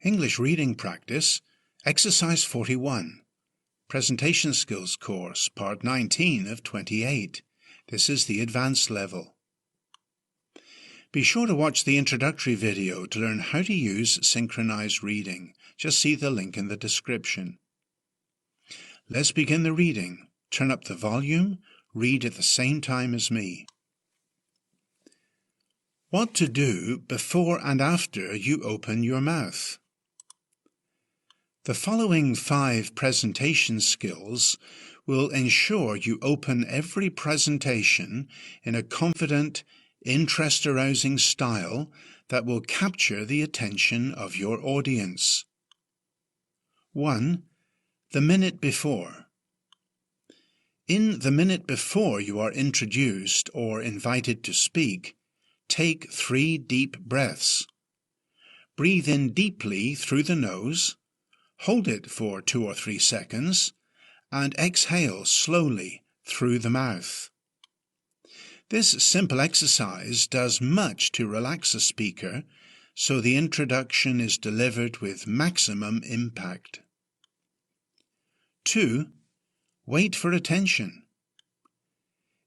English Reading Practice, Exercise 41, Presentation Skills Course, Part 19 of 28. This is the advanced level. Be sure to watch the introductory video to learn how to use synchronized reading. Just see the link in the description. Let's begin the reading. Turn up the volume, read at the same time as me. What to do before and after you open your mouth. The following 5 presentation skills will ensure you open every presentation in a confident, interest-arousing style that will capture the attention of your audience. 1. The minute before. In the minute before you are introduced or invited to speak, take 3 deep breaths. Breathe in deeply through the nose, hold it for 2 or 3 seconds, and exhale slowly through the mouth. This simple exercise does much to relax a speaker, so the introduction is delivered with maximum impact. 2. Wait for attention.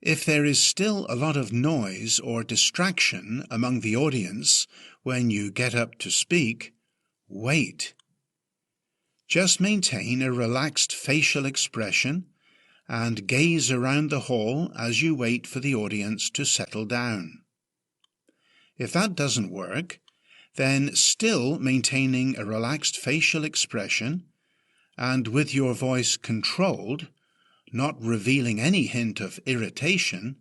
If there is still a lot of noise or distraction among the audience when you get up to speak, wait. Just maintain a relaxed facial expression and gaze around the hall as you wait for the audience to settle down. If that doesn't work, then still maintaining a relaxed facial expression and with your voice controlled, not revealing any hint of irritation,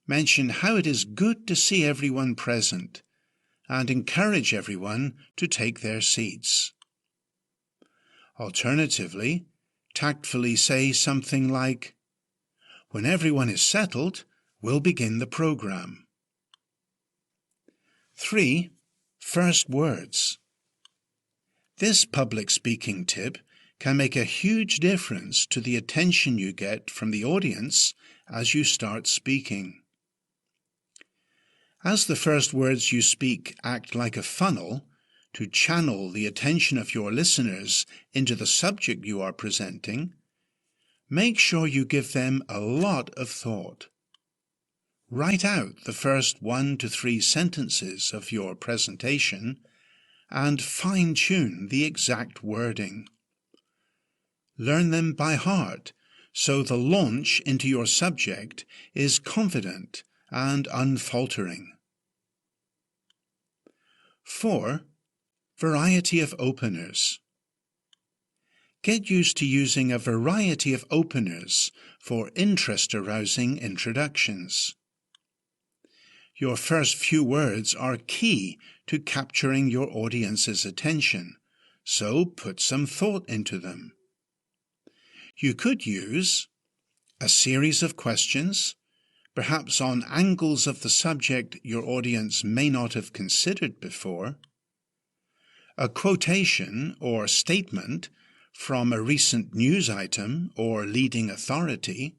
mention how it is good to see everyone present and encourage everyone to take their seats. Alternatively, tactfully say something like, "When everyone is settled, we'll begin the program." 3. First words. This public speaking tip can make a huge difference to the attention you get from the audience as you start speaking. As the first words you speak act like a funnel to channel the attention of your listeners into the subject you are presenting, make sure you give them a lot of thought. Write out the first 1 to 3 sentences of your presentation and fine-tune the exact wording. Learn them by heart, so the launch into your subject is confident and unfaltering. 4. Variety of openers. Get used to using a variety of openers for interest-arousing introductions. Your first few words are key to capturing your audience's attention, so put some thought into them. You could use a series of questions, perhaps on angles of the subject your audience may not have considered before, a quotation or statement from a recent news item or leading authority,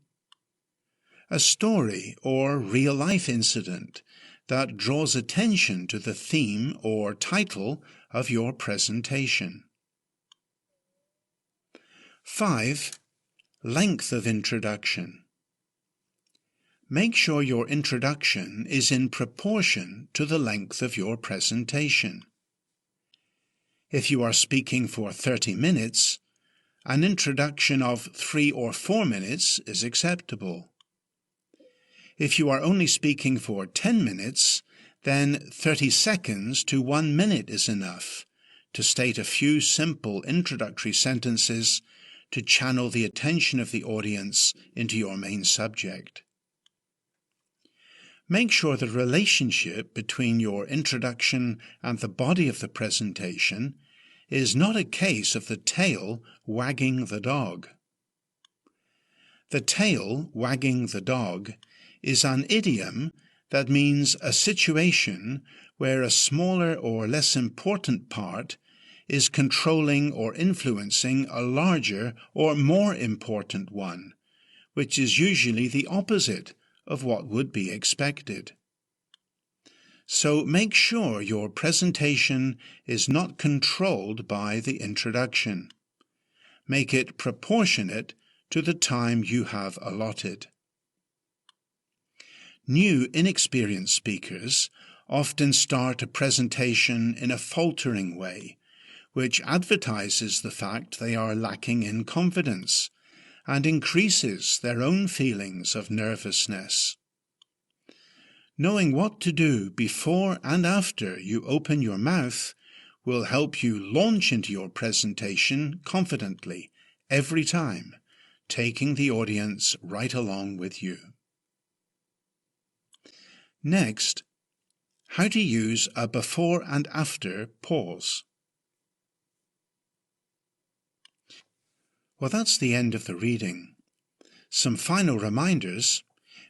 a story or real-life incident that draws attention to the theme or title of your presentation. 5. Length of introduction. Make sure your introduction is in proportion to the length of your presentation. If you are speaking for 30 minutes, an introduction of 3 or 4 minutes is acceptable. If you are only speaking for 10 minutes, then 30 seconds to 1 minute is enough to state a few simple introductory sentences to channel the attention of the audience into your main subject. Make sure the relationship between your introduction and the body of the presentation is not a case of the tail wagging the dog. The tail wagging the dog is an idiom that means a situation where a smaller or less important part is controlling or influencing a larger or more important one, which is usually the opposite of what would be expected. So make sure your presentation is not controlled by the introduction. Make it proportionate to the time you have allotted. New, inexperienced speakers often start a presentation in a faltering way, which advertises the fact they are lacking in confidence and increases their own feelings of nervousness. Knowing what to do before and after you open your mouth will help you launch into your presentation confidently every time, taking the audience right along with you. Next, how to use a before and after pause. Well, that's the end of the reading. Some final reminders.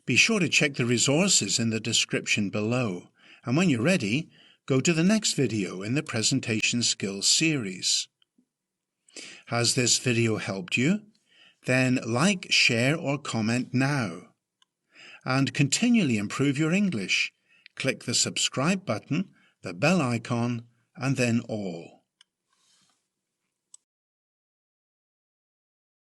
Be sure to check the resources in the description below, and when you're ready, go to the next video in the Presentation Skills series. Has this video helped you? Then like, share or comment now. And continually improve your English. Click the subscribe button, the bell icon, and then all.